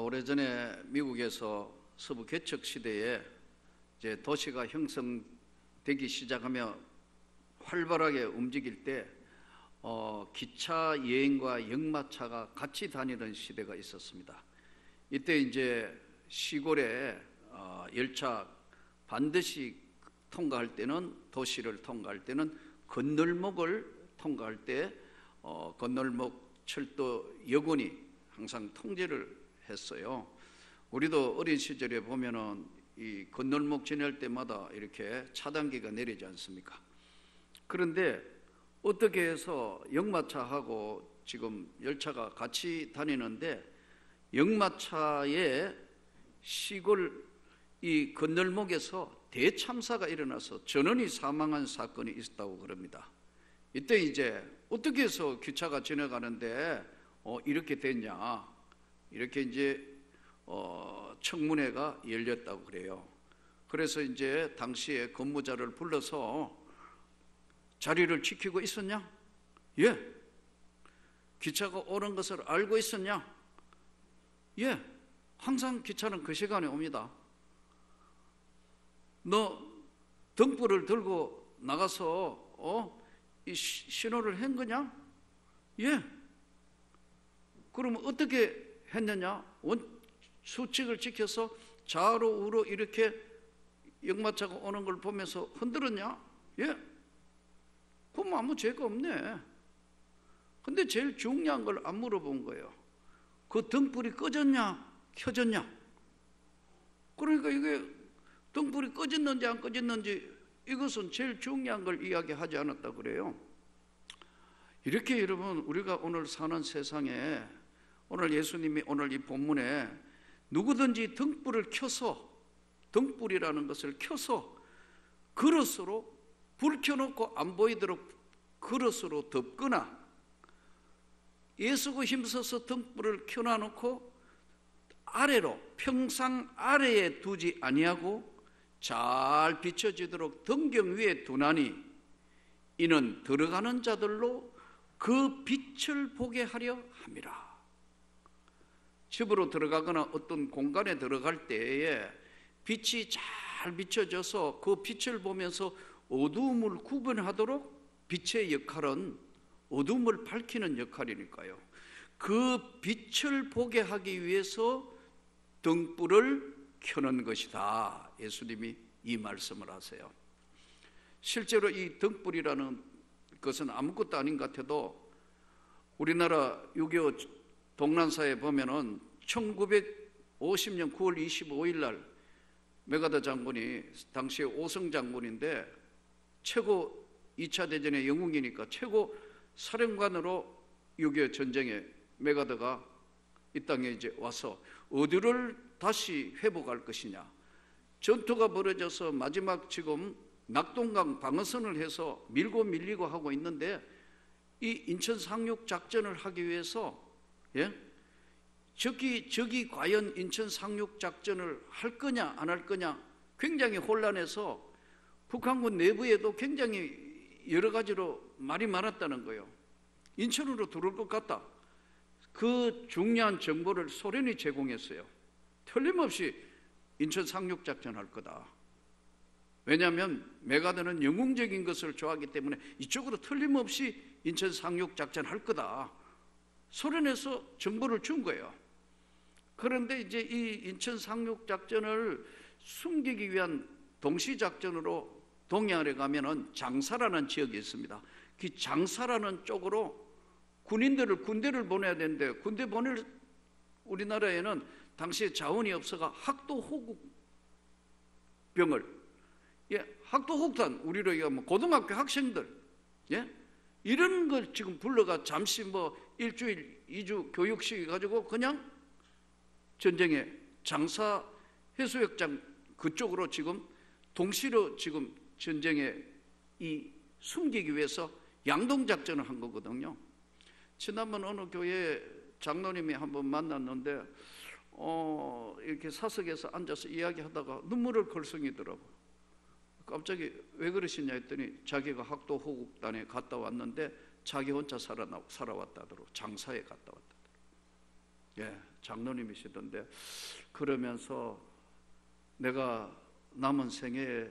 오래전에 미국에서 서부 개척 시대에 이제 도시가 형성되기 시작하며 활발하게 움직일 때 기차 여행과 역마차가 같이 다니던 시대가 있었습니다. 이때 이제 시골에 열차 반드시 통과할 때는, 도시를 통과할 때는 건널목을 통과할 때 건널목 철도 여군이 항상 통제를 했어요. 우리도 어린 시절에 보면은 이 건널목 지날 때마다 이렇게 차단기가 내리지 않습니까? 그런데 어떻게 해서 역마차하고 지금 열차가 같이 다니는데 역마차의 시골 이 건널목에서 대참사가 일어나서 전원이 사망한 사건이 있었다고 그럽니다. 이때 이제 어떻게 해서 기차가 지나가는데 이렇게 됐냐, 이렇게 이제 청문회가 열렸다고 그래요. 그래서 이제 당시에 근무자를 불러서 자리를 지키고 있었냐? 예. 기차가 오는 것을 알고 있었냐? 예. 항상 기차는 그 시간에 옵니다. 너 등불을 들고 나가서 이 신호를 한 거냐? 예. 그러면 어떻게 했느냐? 수칙을 지켜서 좌로 우로 이렇게 역마차가 오는 걸 보면서 흔들었냐? 예. 그럼 아무 죄가 없네. 근데 제일 중요한 걸 안 물어본 거예요. 그 등불이 꺼졌냐 켜졌냐? 그러니까 이게 등불이 꺼졌는지 안 꺼졌는지 이것은 제일 중요한 걸 이야기하지 않았다 그래요. 이렇게 여러분, 우리가 오늘 사는 세상에 오늘 예수님이 오늘 이 본문에 누구든지 등불을 켜서, 등불이라는 것을 켜서 그릇으로 불 켜놓고 안 보이도록 그릇으로 덮거나, 예수고 힘써서 등불을 켜놔놓고 아래로 평상 아래에 두지 아니하고 잘 비춰지도록 등경 위에 두나니 이는 들어가는 자들로 그 빛을 보게 하려 함이라. 집으로 들어가거나 어떤 공간에 들어갈 때에 빛이 잘 비춰져서 그 빛을 보면서 어두움을 구분하도록 빛의 역할은 어두움을 밝히는 역할이니까요. 그 빛을 보게 하기 위해서 등불을 켜는 것이다. 예수님이 이 말씀을 하세요. 실제로 이 등불이라는 것은 아무것도 아닌 것 같아도 우리나라 6.25 동란사에 보면은 1950년 9월 25일 날 메가더 장군이, 당시에 오성 장군인데 최고 2차 대전의 영웅이니까 최고 사령관으로 6.25 전쟁에 메가더가 이 땅에 이제 와서 어디를 다시 회복할 것이냐, 전투가 벌어져서 마지막 지금 낙동강 방어선을 해서 밀고 밀리고 하고 있는데 이 인천 상륙 작전을 하기 위해서 적이 과연 인천 상륙 작전을 할 거냐 안 할 거냐 굉장히 혼란해서 북한군 내부에도 굉장히 여러 가지로 말이 많았다는 거예요. 인천으로 들어올 것 같다. 그 중요한 정보를 소련이 제공했어요. 틀림없이 인천 상륙 작전 할 거다. 왜냐하면 메가더는 영웅적인 것을 좋아하기 때문에 이쪽으로 틀림없이 인천 상륙 작전 할 거다. 소련에서 정보를 준 거예요. 그런데 이제 이 인천 상륙 작전을 숨기기 위한 동시 작전으로 동해안에 가면은 장사라는 지역이 있습니다. 그 장사라는 쪽으로 군대를 보내야 되는데 군대 보낼 우리나라에는 당시에 자원이 없어가 학도호국병을, 학도호국단, 우리로 얘기하면 고등학교 학생들, 이런 걸 지금 불러가 잠시 일주일, 2주 교육시켜 가지고 그냥 전쟁에 장사 해수욕장 그쪽으로 지금 동시로 지금 전쟁에 이 숨기기 위해서 양동작전을 한 거거든요. 지난번 어느 교회 장로님이 한번 만났는데 이렇게 사석에서 앉아서 이야기하다가 눈물을 걸성이더라고. 갑자기 왜 그러시냐 했더니 자기가 학도호국단에 갔다 왔는데 자기 혼자 살아왔다더라고. 장사에 갔다 왔다더라고. 예, 장로님이시던데, 그러면서 내가 남은 생애에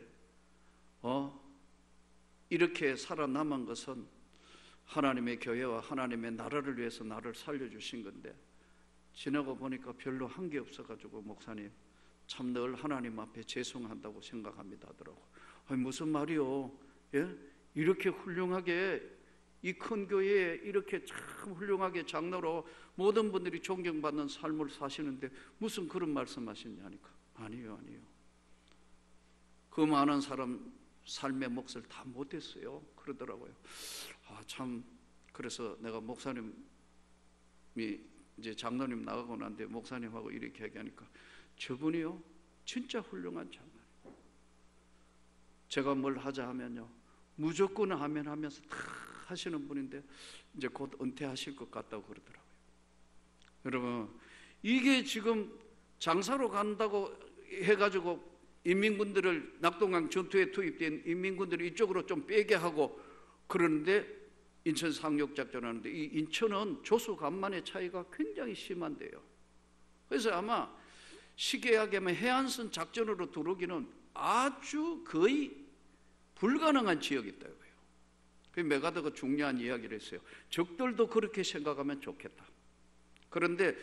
이렇게 살아남은 것은 하나님의 교회와 하나님의 나라를 위해서 나를 살려주신 건데, 지나고 보니까 별로 한 게 없어가지고 목사님 참 늘 하나님 앞에 죄송한다고 생각합니다 하더라고. 아니, 무슨 말이요? 예? 이렇게 훌륭하게 이 큰 교회에 이렇게 참 훌륭하게 장로로 모든 분들이 존경받는 삶을 사시는데 무슨 그런 말씀하시냐니까. 아니요. 그 많은 사람 삶의 몫을 다 못했어요 그러더라고요. 참, 그래서 내가 목사님이 이제 장로님 나가고 난데 목사님하고 이렇게 얘기하니까, 저분이요 진짜 훌륭한 장로님, 제가 뭘 하자 하면요 무조건 아멘 하면서 다 하시는 분인데 이제 곧 은퇴하실 것 같다고 그러더라고요. 여러분, 이게 지금 장사로 간다고 해가지고 인민군들을, 낙동강 전투에 투입된 인민군들을 이쪽으로 좀 빼게 하고 그러는데, 인천 상륙작전 하는데 이 인천은 조수 간만의 차이가 굉장히 심한데요. 그래서 아마 시계하게면 해안선 작전으로 들어오기는 아주 거의 불가능한 지역이 있다고요. 그 메가더가 중요한 이야기를 했어요. 적들도 그렇게 생각하면 좋겠다. 그런데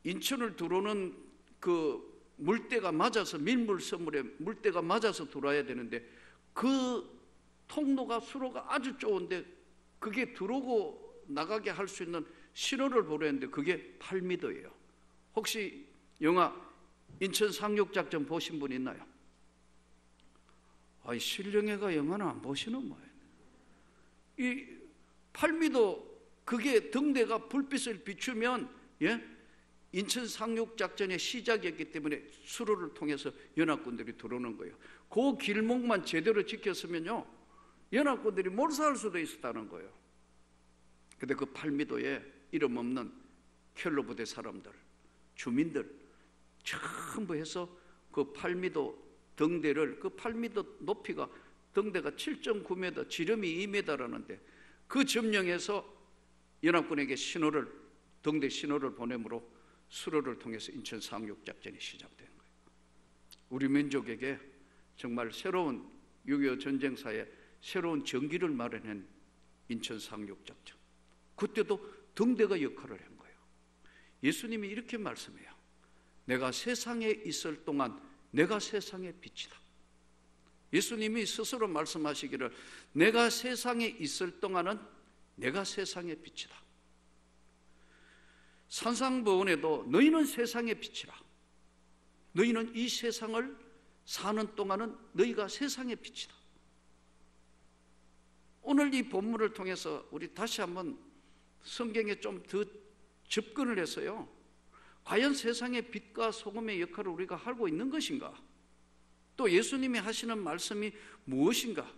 인천을 들어오는 그 물때가 맞아서, 밀물선물에 물때가 맞아서 들어와야 되는데 그 통로가, 수로가 아주 좁은데 그게 들어오고 나가게 할 수 있는 신호를 보냈는데 그게 8m예요. 혹시 영화 인천 상륙작전 보신 분 있나요? 신령해가 영화는 안 보시는 거예요. 이 8m, 그게 등대가 불빛을 비추면, 예? 인천 상륙작전의 시작이었기 때문에 수로를 통해서 연합군들이 들어오는 거예요. 그 길목만 제대로 지켰으면요 연합군들이 몰사할 수도 있었다는 거예요. 근데 그 8m에 이름 없는 켈로 부대 사람들, 주민들 전부 해서 그 8m 등대를, 그 8m 높이가, 등대가 7.9m, 지름이 2m라는데 그 점령해서 연합군에게 신호를, 등대 신호를 보내므로 수로를 통해서 인천 상륙작전이 시작된 거예요. 우리 민족에게 정말 새로운 6.25 전쟁사에 새로운 전기를 마련한 인천 상륙작전. 그때도 등대가 역할을 한 거예요. 예수님이 이렇게 말씀해요. 내가 세상에 있을 동안 내가 세상의 빛이다. 예수님이 스스로 말씀하시기를, 내가 세상에 있을 동안은 내가 세상의 빛이다. 산상보훈에도 너희는 세상의 빛이라. 너희는 이 세상을 사는 동안은 너희가 세상의 빛이다. 오늘 이 본문을 통해서 우리 다시 한번 성경에 좀 더 접근을 해서요, 과연 세상의 빛과 소금의 역할을 우리가 하고 있는 것인가? 또 예수님이 하시는 말씀이 무엇인가?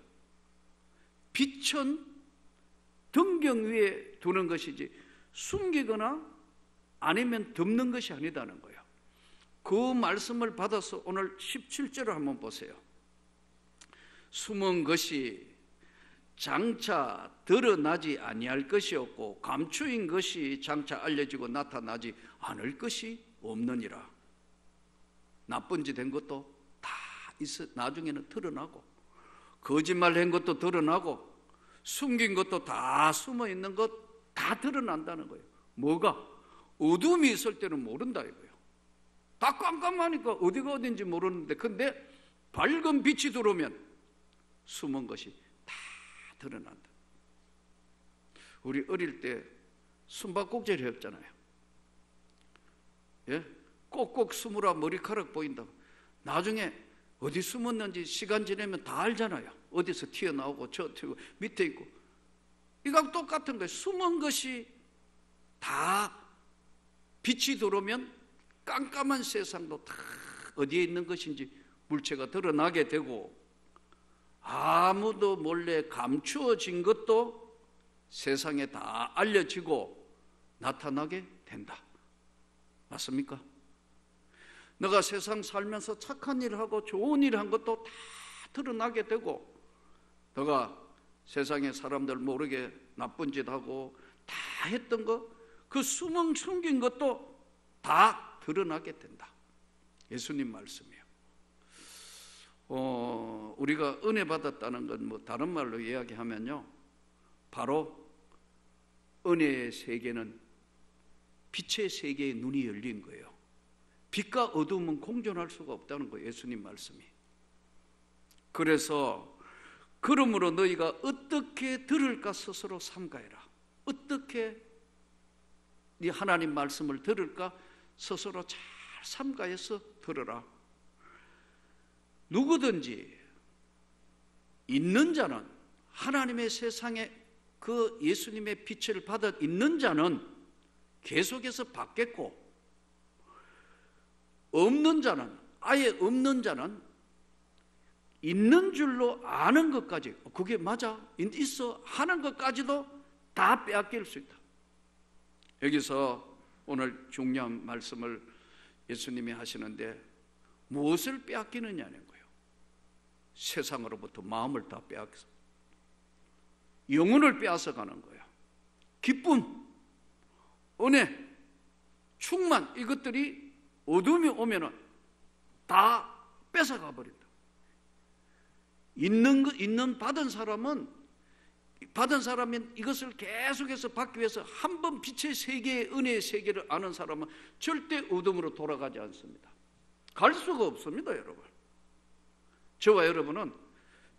빛은 등경 위에 두는 것이지 숨기거나 아니면 덮는 것이 아니다는 거예요. 그 말씀을 받아서 오늘 17절을 한번 보세요. 숨은 것이 장차 드러나지 아니할 것이 없고 감추인 것이 장차 알려지고 나타나지 않을 것이 없느니라. 나쁜 짓 한 것도 다 있어, 나중에는 드러나고, 거짓말 한 것도 드러나고, 숨긴 것도 다 숨어 있는 것 다 드러난다는 거예요. 뭐가? 어둠이 있을 때는 모른다 이거예요. 다 깜깜하니까 어디가 어딘지 모르는데, 근데 밝은 빛이 들어오면 숨은 것이 다 드러난다. 우리 어릴 때 숨바꼭질 했잖아요. 예? 꼭꼭 숨으라 머리카락 보인다고. 나중에 어디 숨었는지 시간 지나면 다 알잖아요. 어디서 튀어나오고 저 튀고 밑에 있고. 이거하고 똑같은 거예요. 숨은 것이 다 빛이 들어오면 깜깜한 세상도 다 어디에 있는 것인지 물체가 드러나게 되고, 아무도 몰래 감추어진 것도 세상에 다 알려지고 나타나게 된다. 맞습니까? 너가 세상 살면서 착한 일 하고 좋은 일 한 것도 다 드러나게 되고, 너가 세상에 사람들 모르게 나쁜 짓 하고 다 했던 거, 그 숨긴 것도 다 드러나게 된다. 예수님 말씀이에요. 우리가 은혜 받았다는 건 뭐 다른 말로 이야기하면요, 바로 은혜의 세계는 빛의 세계의 눈이 열린 거예요. 빛과 어둠은 공존할 수가 없다는 거예요, 예수님 말씀이. 그래서 그러므로 너희가 어떻게 들을까 스스로 삼가해라. 어떻게 네 하나님 말씀을 들을까 스스로 잘 삼가해서 들으라. 누구든지 있는 자는, 하나님의 세상에 그 예수님의 빛을 받아 있는 자는 계속해서 받겠고, 없는 자는, 아예 없는 자는 있는 줄로 아는 것까지, 그게 맞아, 있어 하는 것까지도 다 빼앗길 수 있다. 여기서 오늘 중요한 말씀을 예수님이 하시는데, 무엇을 빼앗기느냐는 거예요. 세상으로부터 마음을 다 빼앗겨 영혼을 빼앗아 가는 거예요. 기쁨, 은혜, 충만, 이것들이 어둠이 오면은 다 뺏어가 버린다. 받은 사람은 이것을 계속해서 받기 위해서 한 번 빛의 세계의 은혜의 세계를 아는 사람은 절대 어둠으로 돌아가지 않습니다. 갈 수가 없습니다, 여러분. 저와 여러분은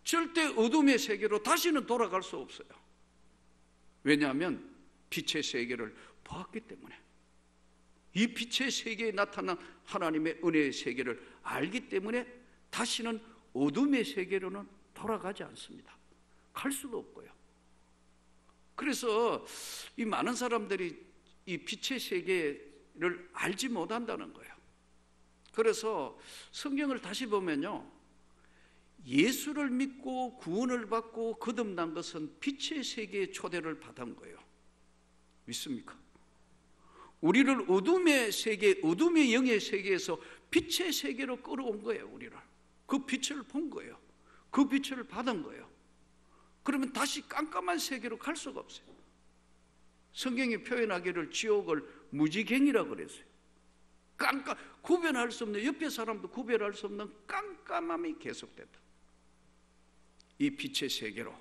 절대 어둠의 세계로 다시는 돌아갈 수 없어요. 왜냐하면 빛의 세계를 보았기 때문에, 이 빛의 세계에 나타난 하나님의 은혜의 세계를 알기 때문에 다시는 어둠의 세계로는 돌아가지 않습니다. 갈 수도 없고요. 그래서 이 많은 사람들이 이 빛의 세계를 알지 못한다는 거예요. 그래서 성경을 다시 보면요, 예수를 믿고 구원을 받고 거듭난 것은 빛의 세계의 초대를 받은 거예요. 믿습니까? 우리를 어둠의 세계, 어둠의 영의 세계에서 빛의 세계로 끌어온 거예요. 우리를 그 빛을 본 거예요. 그 빛을 받은 거예요. 그러면 다시 깜깜한 세계로 갈 수가 없어요. 성경이 표현하기를 지옥을 무지갱이라고 그랬어요. 구별할 수 없는, 옆에 사람도 구별할 수 없는 깜깜함이 계속된다. 이 빛의 세계로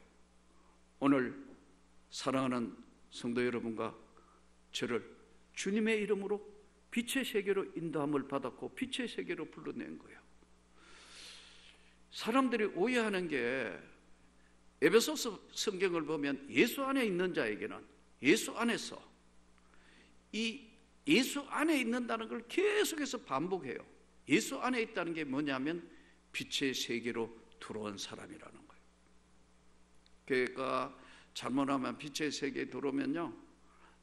오늘 사랑하는 성도 여러분과 저를 주님의 이름으로 빛의 세계로 인도함을 받았고 빛의 세계로 불러낸 거예요. 사람들이 오해하는 게, 에베소서 성경을 보면 예수 안에 있는 자에게는, 예수 안에서, 이 예수 안에 있는다는 걸 계속해서 반복해요. 예수 안에 있다는 게 뭐냐면 빛의 세계로 들어온 사람이라는 거예요. 그러니까 잘못하면 빛의 세계에 들어오면요,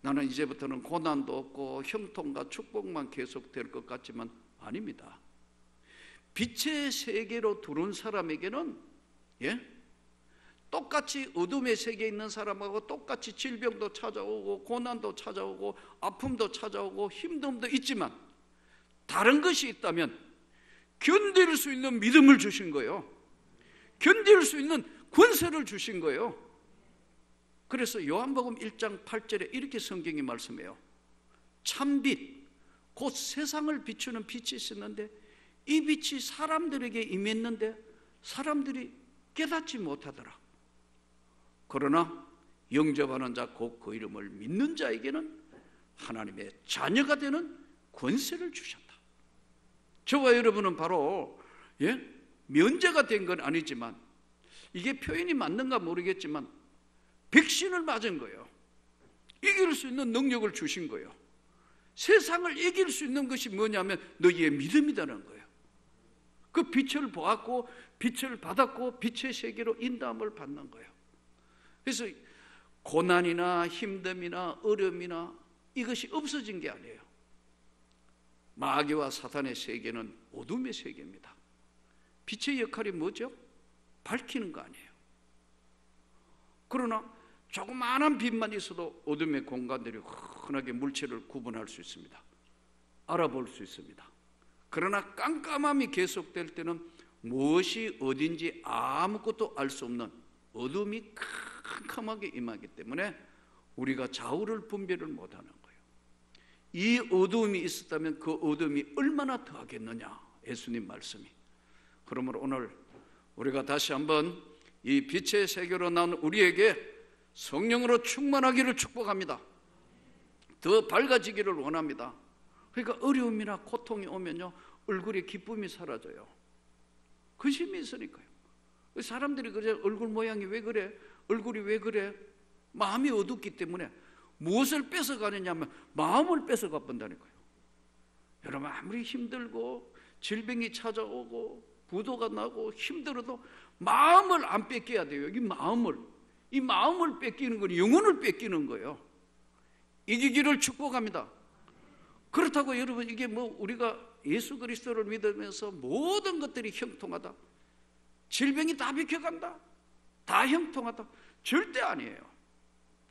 나는 이제부터는 고난도 없고 형통과 축복만 계속될 것 같지만 아닙니다. 빛의 세계로 들어온 사람에게는 똑같이 어둠의 세계에 있는 사람하고 똑같이 질병도 찾아오고 고난도 찾아오고 아픔도 찾아오고 힘듦도 있지만, 다른 것이 있다면 견딜 수 있는 믿음을 주신 거예요. 견딜 수 있는 권세를 주신 거예요. 그래서 요한복음 1장 8절에 이렇게 성경이 말씀해요. 참빛, 곧 세상을 비추는 빛이 있었는데 이 빛이 사람들에게 임했는데 사람들이 깨닫지 못하더라. 그러나 영접하는 자, 곧 그 이름을 믿는 자에게는 하나님의 자녀가 되는 권세를 주셨다. 저와 여러분은 바로 면제가 된 건 아니지만, 이게 표현이 맞는가 모르겠지만 백신을 맞은 거예요. 이길 수 있는 능력을 주신 거예요. 세상을 이길 수 있는 것이 뭐냐면 너희의 믿음이라는 거예요. 그 빛을 보았고 빛을 받았고 빛의 세계로 인도함을 받는 거예요. 그래서 고난이나 힘듦이나 어려움이나 이것이 없어진 게 아니에요. 마귀와 사탄의 세계는 어둠의 세계입니다. 빛의 역할이 뭐죠? 밝히는 거 아니에요. 그러나 조그마한 빛만 있어도 어둠의 공간들이 흔하게 물체를 구분할 수 있습니다. 알아볼 수 있습니다. 그러나 깜깜함이 계속될 때는 무엇이 어딘지 아무것도 알 수 없는 어둠이 캄캄하게 임하기 때문에 우리가 좌우를 분별을 못하는 거예요. 이 어두움이 있었다면 그 어두움이 얼마나 더하겠느냐, 예수님 말씀이. 그러므로 오늘 우리가 다시 한번 이 빛의 세계로 난 우리에게 성령으로 충만하기를 축복합니다. 더 밝아지기를 원합니다. 그러니까 어려움이나 고통이 오면요, 얼굴에 기쁨이 사라져요. 근심이 있으니까요. 사람들이 그래, 얼굴 모양이 왜 그래? 얼굴이 왜 그래? 마음이 어둡기 때문에 무엇을 뺏어가느냐면 마음을 뺏어가 본다니까요. 여러분, 아무리 힘들고 질병이 찾아오고 부도가 나고 힘들어도 마음을 안 뺏겨야 돼요. 이 마음을 뺏기는 건 영혼을 뺏기는 거예요. 이기기를 축복합니다. 그렇다고 여러분, 이게 뭐 우리가 예수 그리스도를 믿으면서 모든 것들이 형통하다, 질병이 다 비켜간다, 다 형통하다, 절대 아니에요.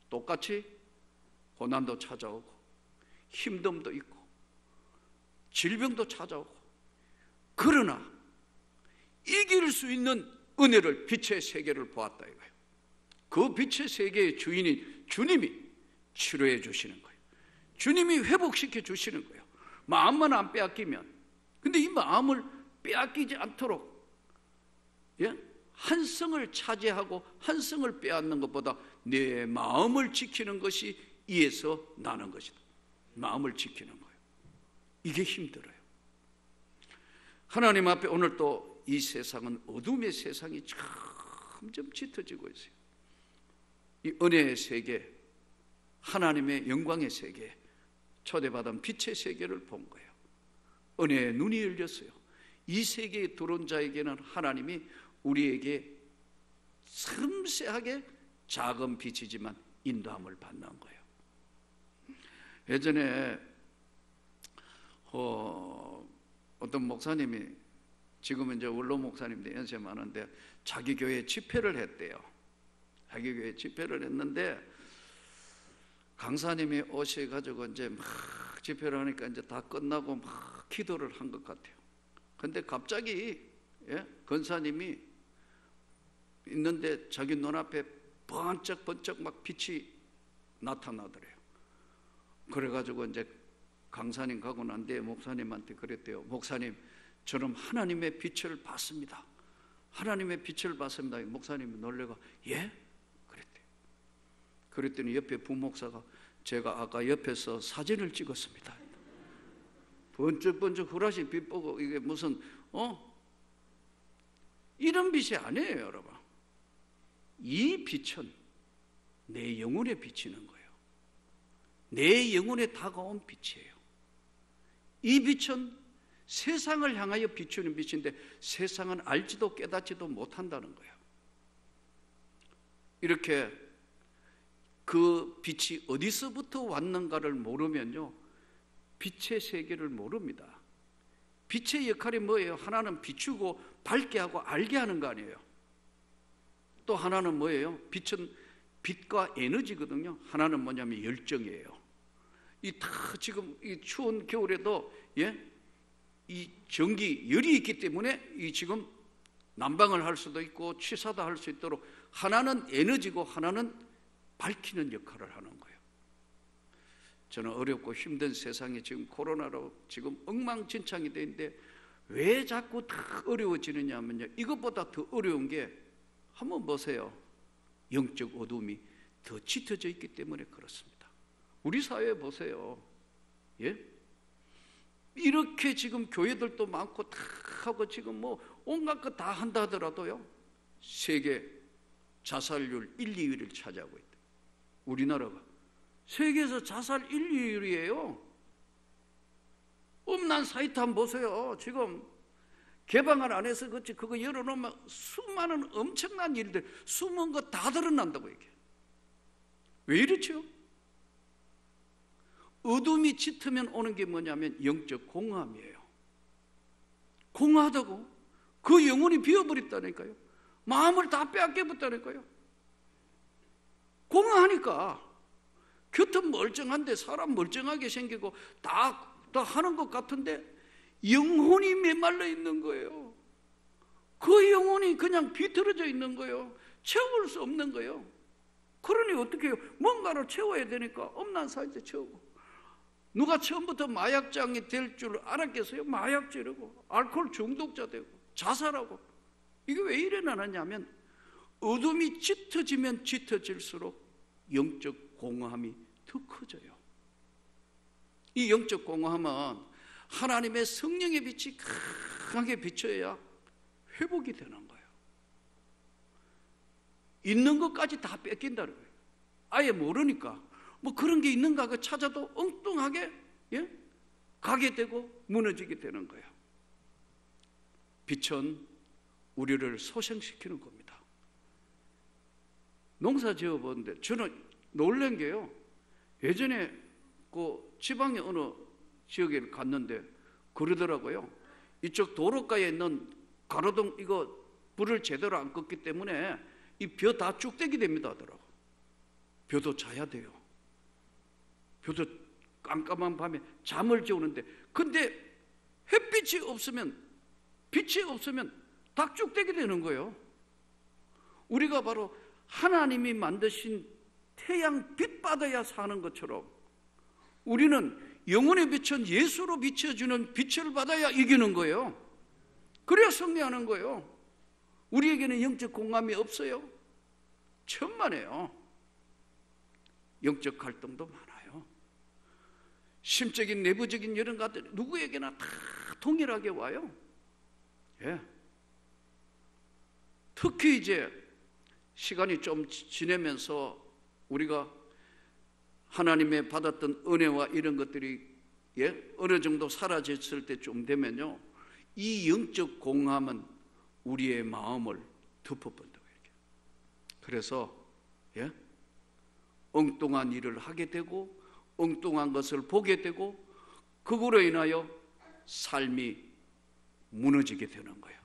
똑같이 고난도 찾아오고 힘듦도 있고 질병도 찾아오고, 그러나 이길 수 있는 은혜를, 빛의 세계를 보았다 이거예요. 그 빛의 세계의 주인인 주님이 치료해 주시는 거예요. 주님이 회복시켜 주시는 거예요. 마음만 안 빼앗기면. 근데 이 마음을 빼앗기지 않도록, 한 성을 차지하고 한 성을 빼앗는 것보다 내 마음을 지키는 것이 이에서 나는 것이다. 마음을 지키는 거예요. 이게 힘들어요. 하나님 앞에 오늘 또 이 세상은 어둠의 세상이 점점 짙어지고 있어요. 이 은혜의 세계, 하나님의 영광의 세계, 초대받은 빛의 세계를 본 거예요. 은혜의 눈이 열렸어요. 이 세계에 들어온 자에게는 하나님이 우리에게 섬세하게 작은 빛이지만 인도함을 받는 거예요. 예전에 어떤 목사님이, 지금은 이제 원로 목사님들 연세 많은데, 자기 교회 집회를 했대요. 자기 교회 집회를 했는데 강사님이 오셔가지고 이제 막 집회를 하니까 이제 다 끝나고 막 기도를 한 것 같아요. 근데 갑자기 권사님이 있는데 자기 눈앞에 번쩍번쩍 막 빛이 나타나더래요. 그래가지고 이제 강사님 가고 난 뒤에 목사님한테 그랬대요. 목사님, 저는 하나님의 빛을 봤습니다. 하나님의 빛을 봤습니다. 목사님이 놀래가, 예? 그랬대요. 그랬더니 옆에 부목사가, 제가 아까 옆에서 사진을 찍었습니다. 번쩍번쩍 후라시 빛 보고, 이게 무슨 이런 빛이 아니에요, 여러분. 이 빛은 내 영혼에 비치는 거예요. 내 영혼에 다가온 빛이에요. 이 빛은 세상을 향하여 비추는 빛인데 세상은 알지도 깨닫지도 못한다는 거예요. 이렇게 그 빛이 어디서부터 왔는가를 모르면요, 빛의 세계를 모릅니다. 빛의 역할이 뭐예요? 하나는 비추고 밝게 하고 알게 하는 거 아니에요. 또 하나는 뭐예요? 빛은 빛과 에너지거든요. 하나는 뭐냐면 열정이에요. 이 다 지금 이 추운 겨울에도 이 전기 열이 있기 때문에 이 지금 난방을 할 수도 있고 취사도 할 수 있도록, 하나는 에너지고 하나는 밝히는 역할을 하는 거예요. 저는 어렵고 힘든 세상에 지금 코로나로 지금 엉망진창이 되는데 왜 자꾸 더 어려워지느냐 하면요, 이것보다 더 어려운 게, 한번 보세요. 영적 어둠이 더 짙어져 있기 때문에 그렇습니다. 우리 사회에 보세요. 이렇게 지금 교회들도 많고 다 하고 지금 뭐 온갖 것 다 한다 하더라도요, 세계 자살률 1, 2위를 차지하고 있다. 우리나라가 세계에서 자살 1, 2위예요. 음란 사이트 한번 보세요. 지금 개방을 안 해서 그렇지, 그거 열어놓으면 수많은 엄청난 일들, 숨은 거 다 드러난다고 이게. 왜 이렇죠? 어둠이 짙으면 오는 게 뭐냐면 영적 공허함이에요. 공허하다고 그 영혼이 비어버렸다니까요. 마음을 다 빼앗겨버렸다니까요. 공허하니까 겉은 멀쩡한데, 사람 멀쩡하게 생기고 다 하는 것 같은데 영혼이 메말라 있는 거예요. 그 영혼이 그냥 비틀어져 있는 거예요. 채울 수 없는 거예요. 그러니 어떻게 해요? 뭔가를 채워야 되니까 음란 사이트 채우고, 누가 처음부터 마약장이 될 줄 알았겠어요? 마약죄라고, 알코올 중독자 되고 자살하고. 이게 왜 일어나느냐면 어둠이 짙어지면 짙어질수록 영적 공허함이 더 커져요. 이 영적 공허함은 하나님의 성령의 빛이 강하게 비춰야 회복이 되는 거예요. 있는 것까지 다 뺏긴다는 거예요. 아예 모르니까 뭐 그런 게 있는가 그 찾아도 엉뚱하게 가게 되고 무너지게 되는 거예요. 빛은 우리를 소생시키는 겁니다. 농사 지어보는데 저는 놀란 게요, 예전에 그 지방의 어느 지역에 갔는데 그러더라고요. 이쪽 도로가에 있는 가로등 이거 불을 제대로 안 껐기 때문에 이 벼 다 쭉대기 됩니다 하더라고. 벼도 자야 돼요. 벼도 깜깜한 밤에 잠을 재우는데, 근데 햇빛이 없으면, 빛이 없으면 다 쭉대기 되는 거예요. 우리가 바로 하나님이 만드신 태양 빛 받아야 사는 것처럼 우리는 영혼의 빛은 예수로 비춰주는 빛을 받아야 이기는 거예요. 그래야 승리하는 거예요. 우리에게는 영적 공감이 없어요. 천만에요. 영적 갈등도 많아요. 심적인 내부적인 이런 것들이 누구에게나 다 동일하게 와요. 예. 특히 이제 시간이 좀 지내면서 우리가 하나님의 받았던 은혜와 이런 것들이 어느 정도 사라졌을 때쯤 되면요, 이 영적 공함은 우리의 마음을 덮어본다고 이렇게. 그래서 엉뚱한 일을 하게 되고 엉뚱한 것을 보게 되고 그거로 인하여 삶이 무너지게 되는 거예요.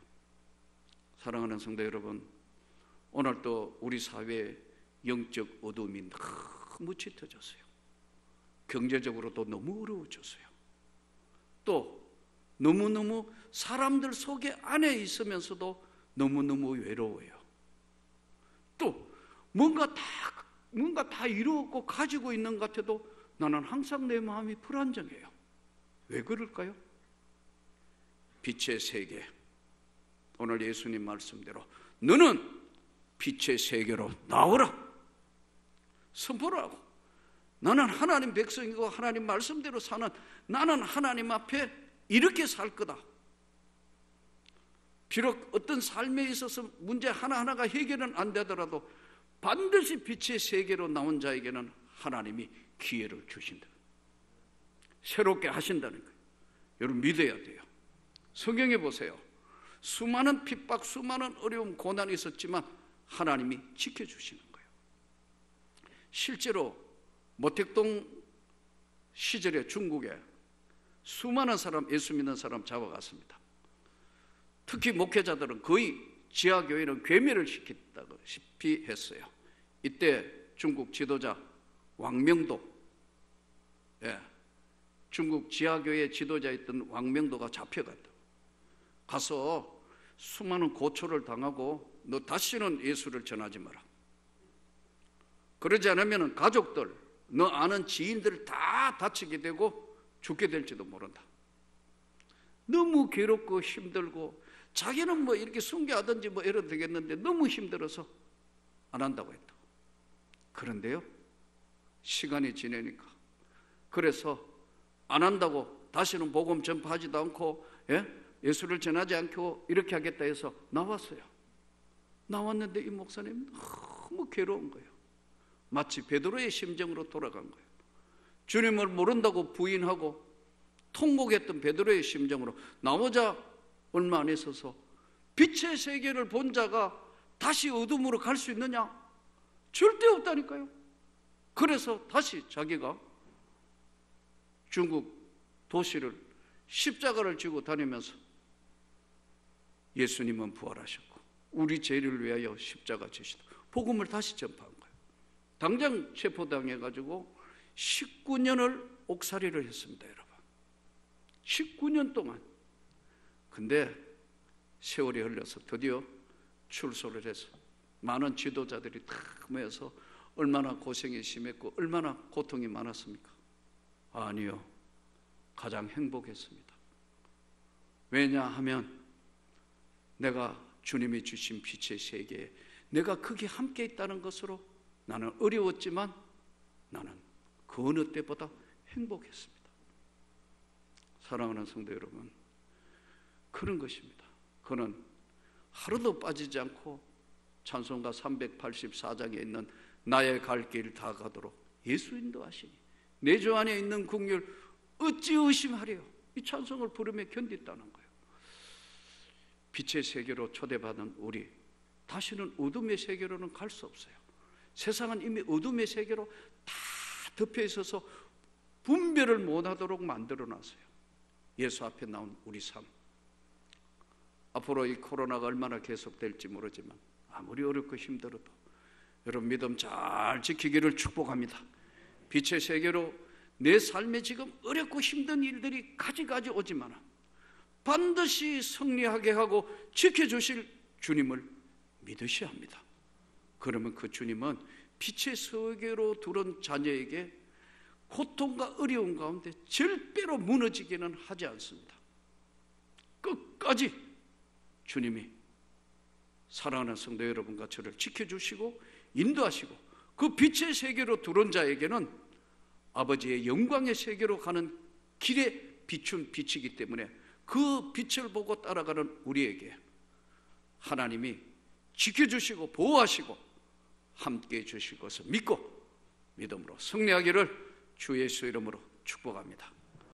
사랑하는 성도 여러분, 오늘도 우리 사회에 영적 어둠이 너무 짙어졌어요. 경제적으로도 너무 어려워졌어요. 또 너무너무 사람들 속에 안에 있으면서도 너무너무 외로워요. 또 뭔가 다 이루었고 가지고 있는 것 같아도 나는 항상 내 마음이 불안정해요. 왜 그럴까요? 빛의 세계, 오늘 예수님 말씀대로 너는 빛의 세계로 나오라 선포를 하고, 나는 하나님 백성이고 하나님 말씀대로 사는, 나는 하나님 앞에 이렇게 살 거다. 비록 어떤 삶에 있어서 문제 하나하나가 해결은 안 되더라도 반드시 빛의 세계로 나온 자에게는 하나님이 기회를 주신다, 새롭게 하신다는 거예요. 여러분 믿어야 돼요. 성경에 보세요. 수많은 핍박, 수많은 어려움, 고난이 있었지만 하나님이 지켜주시는 거예요. 실제로 모택동 시절에 중국에 수많은 사람, 예수 믿는 사람 잡아갔습니다. 특히 목회자들은 거의 지하교회는 괴멸을 시키다시피 했어요. 이때 중국 지도자 왕명도, 중국 지하교회 지도자였던 왕명도가 잡혀갔다. 가서 수많은 고초를 당하고 너 다시는 예수를 전하지 마라. 그러지 않으면 가족들, 너 아는 지인들 다 다치게 되고 죽게 될지도 모른다. 너무 괴롭고 힘들고 자기는 뭐 이렇게 순교하든지 뭐 이래도 되겠는데 너무 힘들어서 안 한다고 했다. 그런데요, 시간이 지내니까, 그래서 안 한다고 다시는 복음 전파하지도 않고 예수를 전하지 않고 이렇게 하겠다 해서 나왔어요. 나왔는데 이 목사님 너무 괴로운 거예요. 마치 베드로의 심정으로 돌아간 거예요. 주님을 모른다고 부인하고 통곡했던 베드로의 심정으로 나오자 얼마 안 있어서 빛의 세계를 본 자가 다시 어둠으로 갈 수 있느냐? 절대 없다니까요. 그래서 다시 자기가 중국 도시를 십자가를 지고 다니면서 예수님은 부활하셨고 우리 죄를 위하여 십자가 지시다, 복음을 다시 전파한 거예요. 당장 체포당해가지고 19년을 옥살이를 했습니다, 여러분. 19년 동안. 근데 세월이 흘러서 드디어 출소를 해서 많은 지도자들이 다 모여서 얼마나 고생이 심했고 얼마나 고통이 많았습니까? 아니요, 가장 행복했습니다. 왜냐하면 내가 주님이 주신 빛의 세계에 내가 거기 함께 있다는 것으로 나는 어려웠지만 나는 그 어느 때보다 행복했습니다. 사랑하는 성도 여러분, 그런 것입니다. 그는 하루도 빠지지 않고 찬송가 384장에 있는 나의 갈 길 다 가도록 예수 인도하시니 내 주 안에 있는 국률 어찌 의심하리요. 이 찬송을 부르며 견딘다는 거예요. 빛의 세계로 초대받은 우리, 다시는 어둠의 세계로는 갈 수 없어요. 세상은 이미 어둠의 세계로 다 덮여 있어서 분별을 못하도록 만들어놨어요. 예수 앞에 나온 우리 삶, 앞으로 이 코로나가 얼마나 계속될지 모르지만 아무리 어렵고 힘들어도 여러분 믿음 잘 지키기를 축복합니다. 빛의 세계로 내 삶에 지금 어렵고 힘든 일들이 가지가지 오지만 반드시 승리하게 하고 지켜주실 주님을 믿으셔야 합니다. 그러면 그 주님은 빛의 세계로 들어온 자녀에게 고통과 어려움 가운데 절대로 무너지기는 하지 않습니다. 끝까지 주님이 사랑하는 성도 여러분과 저를 지켜주시고 인도하시고 그 빛의 세계로 들어온 자에게는 아버지의 영광의 세계로 가는 길에 비춘 빛이기 때문에 그 빛을 보고 따라가는 우리에게 하나님이 지켜주시고 보호하시고 함께해 주실 것을 믿고 믿음으로 승리하기를 주 예수 이름으로 축복합니다.